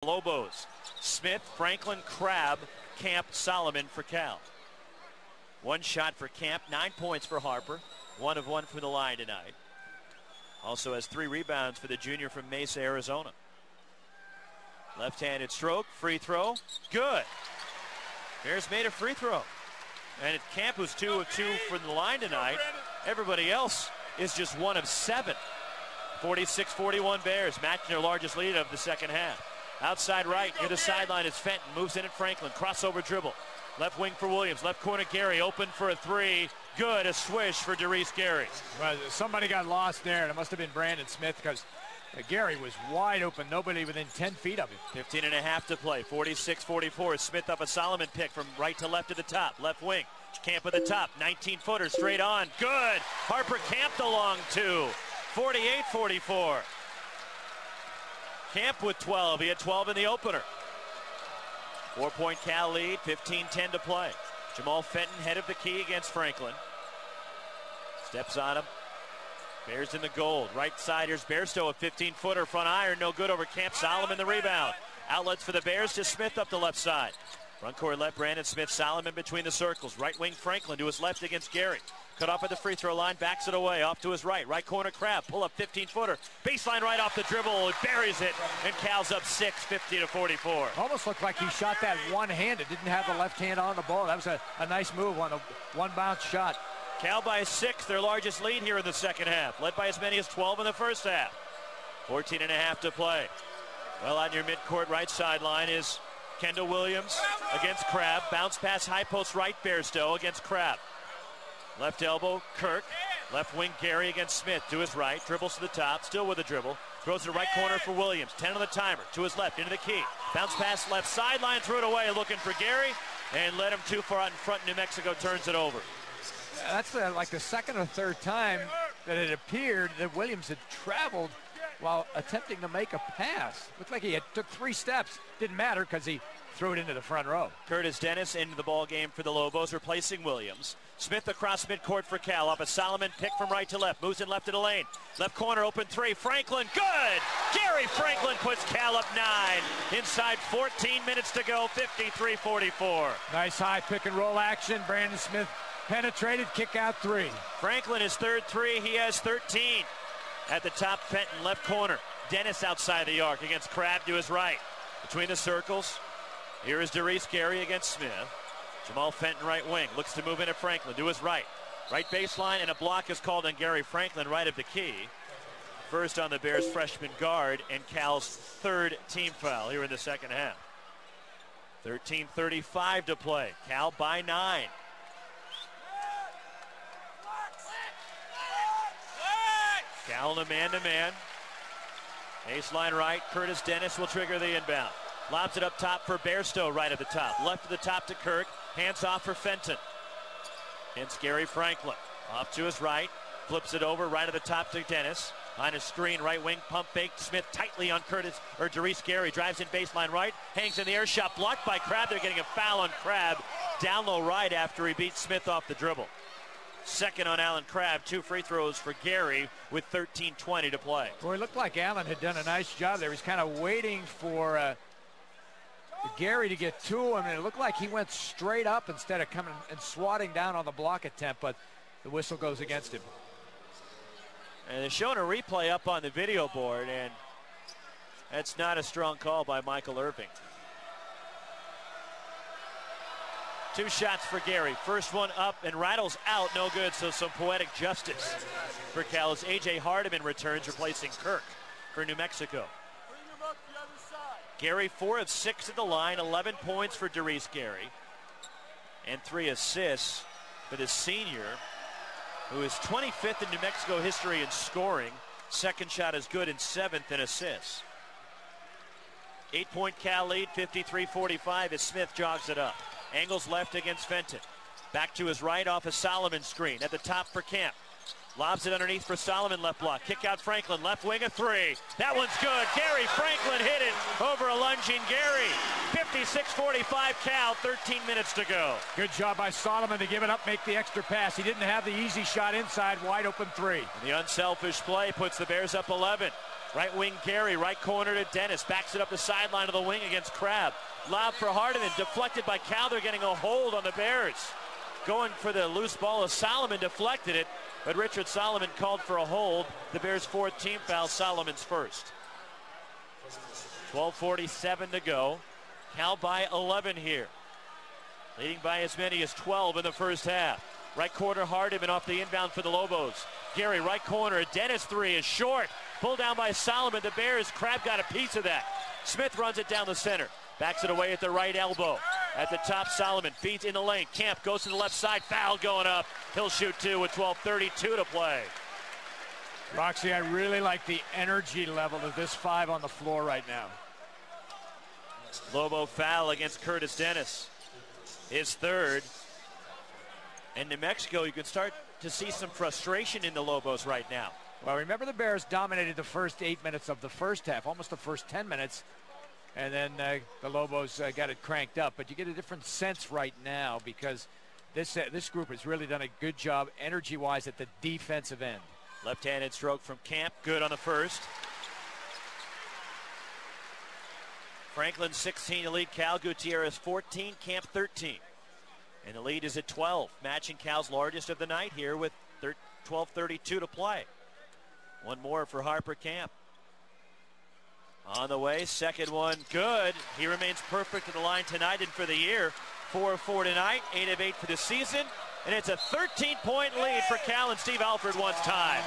Lobos. Smith, Franklin, Crabb, Camp, Solomon for Cal. One shot for Camp, 9 points for Harper. 1 of 1 from the line tonight. Also has 3 rebounds for the junior from Mesa, Arizona. Left-handed stroke, free throw, good. Bears made a free throw. And Camp was 2 of 2 from the line tonight. Everybody else is just 1 of 7. 46-41 Bears, matching their largest lead of the second half. Outside right, near the sideline is Fenton. Moves in at Franklin. Crossover dribble. Left wing for Williams. Left corner Gary. Open for a 3. Good. A swish for Darius Gary. Well, somebody got lost there. It must have been Brandon Smith because Gary was wide open. Nobody within 10 feet of him. 15 and a half to play. 46-44. Smith up a Solomon pick from right to left to the top. Left wing. Camp at the top. 19-footer straight on. Good. Harper Camp the long 2. 48-44. Camp with 12. He had 12 in the opener. 4-point Cal lead, 15-10 to play. Jamal Fenton head of the key against Franklin. Steps on him. Bears in the gold. Right side, here's Bairstow, a 15-footer front iron. No good over Camp. Solomon the rebound. Outlets for the Bears to Smith up the left side. Front court left, Brandon Smith. Solomon between the circles. Right wing Franklin to his left against Gary. Cut off at the free throw line, backs it away, off to his right. Right corner Crabb, pull up 15-footer. Baseline right off the dribble, it buries it, and Cal's up 6, 50-44. Almost looked like he shot that one-handed, didn't have the left hand on the ball. That was a nice move on a one-bounce shot. Cal by 6, their largest lead here in the second half, led by as many as 12 in the first half. 14 and a half to play. Well, on your midcourt right sideline is Kendall Williams against Crabb. Bounce pass high post right, Bairstow against Crabb. Left elbow, Kirk. Left wing, Gary against Smith. To his right, dribbles to the top, still with a dribble. Throws to the right corner for Williams. 10 on the timer. To his left, into the key. Bounce pass left sideline, threw it away, looking for Gary. And led him too far out in front. New Mexico turns it over. That's like the second or third time that it appeared that Williams had traveled while attempting to make a pass. Looked like he took 3 steps. Didn't matter because he threw it into the front row. Curtis Dennis into the ball game for the Lobos, replacing Williams. Smith across midcourt for Cal. Up a Solomon pick from right to left. Moves in left to the lane. Left corner open 3. Franklin, good! Gary Franklin puts Cal up 9. Inside 14 minutes to go, 53-44. Nice high pick and roll action. Brandon Smith penetrated, kick out 3. Franklin is third 3. He has 13. At the top, Fenton, left corner. Dennis outside the arc against Crabb to his right. Between the circles, here is Darius Gary against Smith. Jamal Fenton right wing, looks to move in at Franklin to his right. Right baseline, and a block is called on Gary Franklin right of the key. First on the Bears freshman guard, and Cal's 3rd team foul here in the second half. 13:35 to play. Cal by 9. Cal in a man-to-man. Baseline right, Curtis Dennis will trigger the inbound. Lobs it up top for Bairstow right at the top. Left to the top to Kirk. Hands off for Fenton. Against Gary Franklin. Off to his right. Flips it over right at the top to Dennis. On a screen, right wing, pump fake. Smith tightly on Darius Gary. Drives in baseline right. Hangs in the air, shot blocked by Crabb. They're getting a foul on Crabb. Down low right after he beats Smith off the dribble. Second on Allen Crabb. 2 free throws for Gary with 13:20 to play. Boy, it looked like Allen had done a nice job there. He's kind of waiting for Gary to get to him, and it looked like he went straight up instead of coming and swatting down on the block attempt, but the whistle goes against him. And they're showing a replay up on the video board, and that's not a strong call by Michael Irving. 2 shots for Gary. First one up and rattles out, no good, so some poetic justice for Cal as A.J. Hardiman returns, replacing Kirk for New Mexico. Gary 4 of 6 at the line, 11 points for Darius Gary, and 3 assists for the senior, who is 25th in New Mexico history in scoring. Second shot is good, and 7th in assists. 8-point Cal lead, 53-45 as Smith jogs it up. Angles left against Fenton. Back to his right off a Solomon screen. At the top for Camp. Lobs it underneath for Solomon, left block. Kick out Franklin, left wing, a 3. That one's good. Gary Franklin hit it over a lunging Gary. 56-45 Cal, 13 minutes to go. Good job by Solomon to give it up, make the extra pass. He didn't have the easy shot inside, wide open 3. And the unselfish play puts the Bears up 11. Right wing Gary, right corner to Dennis. Backs it up the sideline of the wing against Crabb. Lob for Hardiman, deflected by Cal. They're getting a hold on the Bears. Going for the loose ball as Solomon deflected it, but Richard Solomon called for a hold. The Bears' 4th team foul, Solomon's first. 12:47 to go. Cal by 11 here. Leading by as many as 12 in the first half. Right corner Hardiman off the inbound for the Lobos. Gary, right corner. Dennis 3 is short. Pulled down by Solomon. The Bears, Crabb got a piece of that. Smith runs it down the center. Backs it away at the right elbow. At the top, Solomon feeds in the lane. Camp goes to the left side. Foul going up. He'll shoot 2 with 12:32 to play. Roxy, I really like the energy level of this 5 on the floor right now. Lobo foul against Curtis Dennis. His 3rd. And New Mexico, you can start to see some frustration in the Lobos right now. Well, remember the Bears dominated the first 8 minutes of the first half, almost the first 10 minutes. And then the Lobos got it cranked up. But you get a different sense right now because this group has really done a good job energy-wise at the defensive end. Left-handed stroke from Camp. Good on the first. Franklin 16 to lead Cal. Gutierrez 14. Camp 13. And the lead is at 12. Matching Cal's largest of the night here with 12:32 to play. One more for Harper Camp. On the way, second one good. He remains perfect at the line tonight and for the year. 4 of 4 tonight, 8 of 8 for the season. And it's a 13-point lead for Cal, and Steve Alford wants time.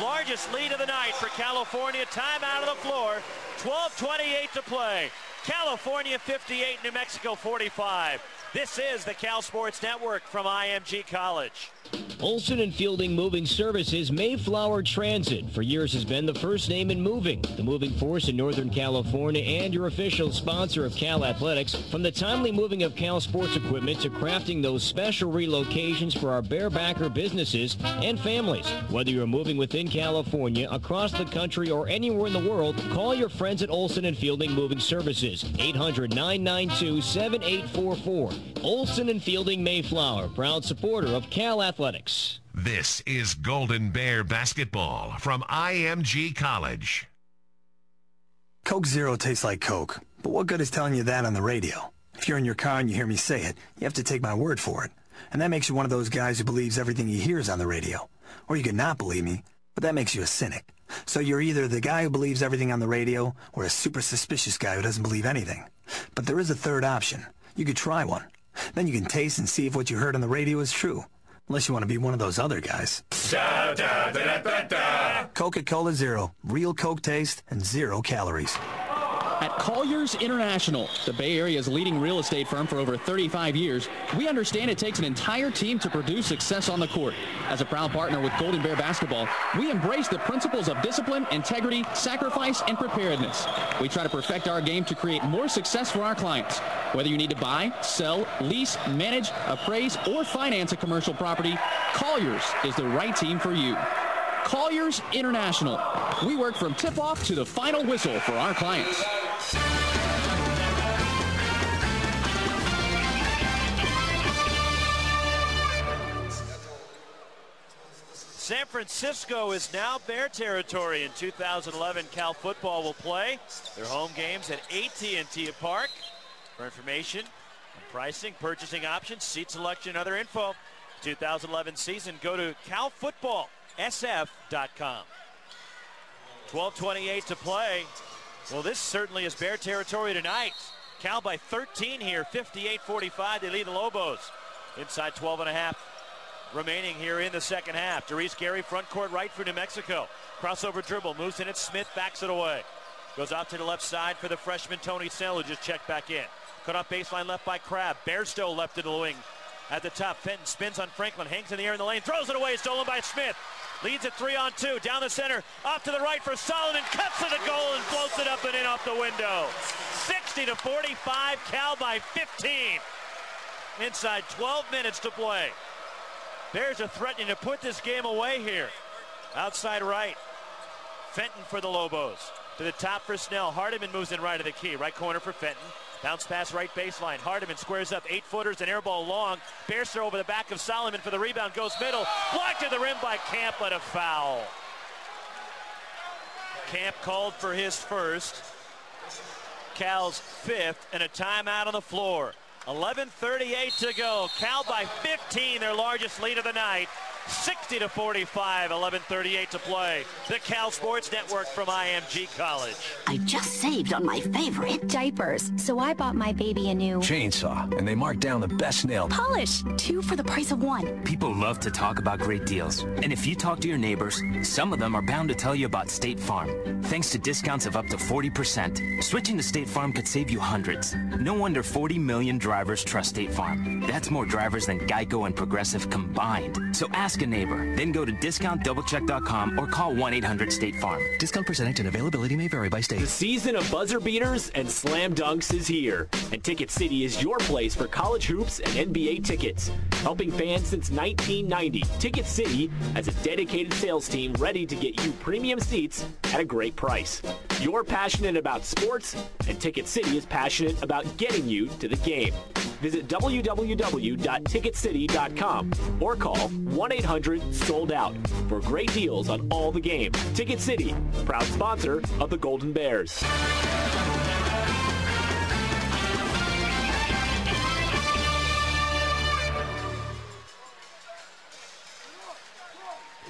Largest lead of the night for California. Time out of the floor. 12:28 to play. California 58, New Mexico 45. This is the Cal Sports Network from IMG College. Olson and Fielding Moving Services, Mayflower Transit, for years has been the first name in moving, the moving force in Northern California and your official sponsor of Cal Athletics. From the timely moving of Cal sports equipment to crafting those special relocations for our barebacker businesses and families. Whether you're moving within California, across the country, or anywhere in the world, call your friends at Olson and Fielding Moving Services, 800-992-7844. Olson and Fielding Mayflower, proud supporter of Cal Athletics. This is Golden Bear basketball from IMG College. Coke Zero tastes like Coke, but what good is telling you that on the radio? If you're in your car and you hear me say it, you have to take my word for it. And that makes you one of those guys who believes everything he hears on the radio. Or you could not believe me, but that makes you a cynic. So you're either the guy who believes everything on the radio or a super suspicious guy who doesn't believe anything. But there is a third option. You could try one. Then you can taste and see if what you heard on the radio is true. Unless you want to be one of those other guys. Coca-Cola Zero. Real Coke taste and 0 calories. At Colliers International, the Bay Area's leading real estate firm for over 35 years, we understand it takes an entire team to produce success on the court. As a proud partner with Golden Bear Basketball, we embrace the principles of discipline, integrity, sacrifice, and preparedness. We try to perfect our game to create more success for our clients. Whether you need to buy, sell, lease, manage, appraise, or finance a commercial property, Colliers is the right team for you. Colliers International. We work from tip-off to the final whistle for our clients. San Francisco is now Bear territory. In 2011, Cal football will play their home games at AT&T Park. For information on pricing, purchasing options, seat selection, and other info, 2011 season, go to calfootballsf.com. 12:28 to play. Well, this certainly is Bear territory tonight. Cal by 13 here, 58-45. They lead the Lobos. Inside 12.5 remaining here in the second half. Darius Gary, front court right for New Mexico. Crossover dribble, moves in at Smith, backs it away. Goes out to the left side for the freshman Tony Snell, who just checked back in. Cut off baseline left by Crabb. Bairstow left to the wing. At the top, Fenton spins on Franklin, hangs in the air in the lane, throws it away, stolen by Smith. Leads at 3-on-2, down the center, off to the right for Solomon, cuts to the goal and floats it up and in off the window. 60-45, Cal by 15. Inside 12 minutes to play. Bears are threatening to put this game away here. Outside right, Fenton for the Lobos. To the top for Snell. Hardiman moves in right of the key. Right corner for Fenton. Bounce pass right baseline. Hardiman squares up 8-footers, an air ball long. Bears throw over the back of Solomon for the rebound. Goes middle. Blocked to the rim by Camp, but a foul. Camp called for his first, Cal's fifth, and a timeout on the floor. 11:38 to go. Cal by 15, their largest lead of the night. 60-45, 11:38 to play. The Cal Sports Network from IMG College. I just saved on my favorite. Diapers, so I bought my baby a new chainsaw, and they marked down the best nail polish. 2 for the price of 1. People love to talk about great deals. And if you talk to your neighbors, some of them are bound to tell you about State Farm. Thanks to discounts of up to 40%. Switching to State Farm could save you hundreds. No wonder 40 million drivers trust State Farm. That's more drivers than Geico and Progressive combined. So ask a neighbor, then go to discountdoublecheck.com or call 1-800-STATE-FARM. Discount percentage and availability may vary by state. The season of buzzer beaters and slam dunks is here, and Ticket City is your place for college hoops and NBA tickets. Helping fans since 1990, Ticket City has a dedicated sales team ready to get you premium seats at a great price. You're passionate about sports, and Ticket City is passionate about getting you to the game. Visit www.ticketcity.com or call 1-800-SOLD-OUT for great deals on all the games. Ticket City, proud sponsor of the Golden Bears.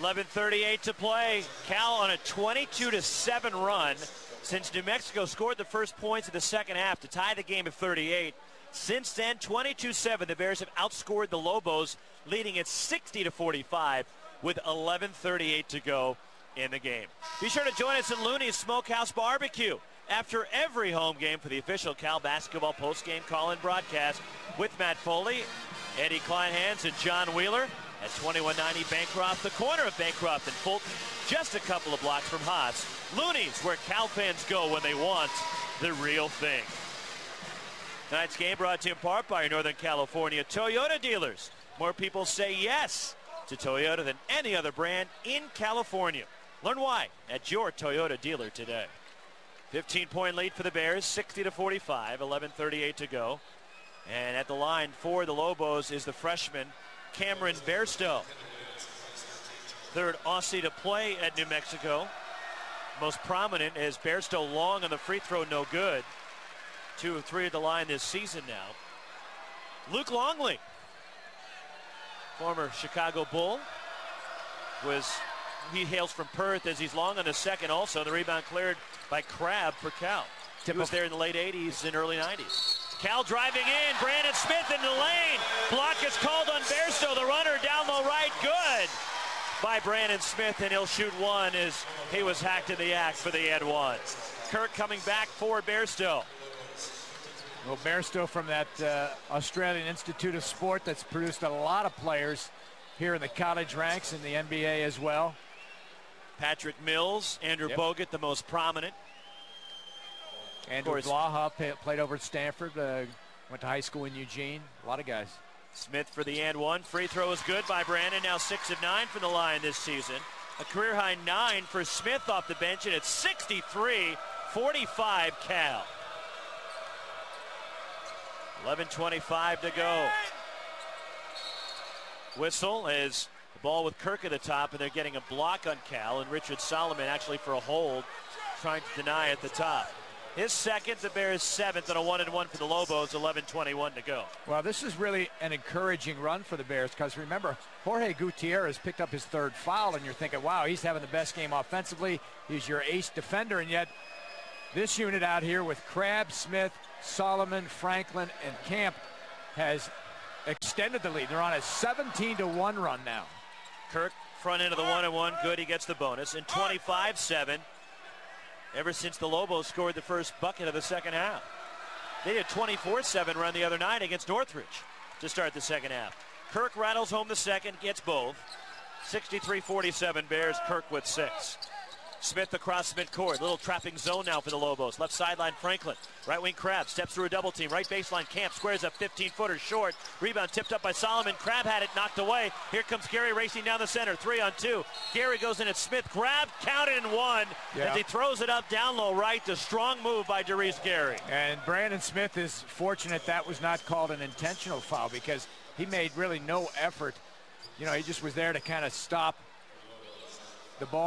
$11:38 to play. Cal on a 22-7 run since New Mexico scored the first points of the second half to tie the game at 38. Since then, 22-7, the Bears have outscored the Lobos, leading at 60-45 with 11:38 to go in the game. Be sure to join us at Looney's Smokehouse Barbecue after every home game for the official Cal basketball postgame call-in broadcast with Matt Foley, Eddie Kleinhans, and John Wheeler at 2190 Bancroft, the corner of Bancroft and Fulton, just a couple of blocks from Haas. Looney's, where Cal fans go when they want the real thing. Tonight's game brought to you in part by your Northern California Toyota dealers. More people say yes to Toyota than any other brand in California. Learn why at your Toyota dealer today. 15-point lead for the Bears, 60-45, 11:38 to go. And at the line for the Lobos is the freshman Cameron Bairstow. Third Aussie to play at New Mexico. Most prominent is Bairstow long on the free throw, no good. 2 of 3 at the line this season now. Luke Longley, former Chicago Bull, he hails from Perth as he's long on the second also. The rebound cleared by Crabb for Cal. He was there in the late 80s and early 90s. Cal driving in, Brandon Smith into the lane. Block is called on Bairstow, the runner down low right, good by Brandon Smith, and he'll shoot one as he was hacked in the act for the and one. Kirk coming back for Bairstow. Well, Bairstow from that Australian Institute of Sport that's produced a lot of players here in the college ranks in the NBA as well. Patrick Mills, Andrew Bogut, the most prominent. Andrew Blaha played over at Stanford, went to high school in Eugene. A lot of guys. Smith for the and one. Free throw is good by Brandon, now 6 of 9 from the line this season. A career-high 9 for Smith off the bench, and it's 63-45 Cal. 11:25 to go. Whistle as the ball with Kirk at the top, and they're getting a block on Cal, and Richard Solomon actually for a hold, trying to deny at the top. His second, the Bears' 7th, and a 1-and-1 for the Lobos, 11:21 to go. Well, this is really an encouraging run for the Bears because remember, Jorge Gutierrez picked up his 3rd foul, and you're thinking, wow, he's having the best game offensively. He's your ace defender, and yet this unit out here with Crabb, Smith, Solomon, Franklin, and Camp has extended the lead. They're on a 17-1 run now. Kirk, front end of the 1-and-1, good, he gets the bonus, and 25-7. Ever since the Lobos scored the first bucket of the second half. They did a 24-7 run the other night against Northridge to start the second half. Kirk rattles home the second, gets both. 63-47 Bears, Kirk with 6. Smith across midcourt. Little trapping zone now for the Lobos. Left sideline, Franklin. Right wing, Crabb steps through a double team. Right baseline, Camp squares up 15-footer short. Rebound tipped up by Solomon. Crabb had it knocked away. Here comes Gary racing down the center. 3-on-2. Gary goes in at Smith. Grab, counted and one. As he throws it up down low right. The strong move by Darius Gary. And Brandon Smith is fortunate that was not called an intentional foul because he made really no effort. You know, he just was there to kind of stop the ball.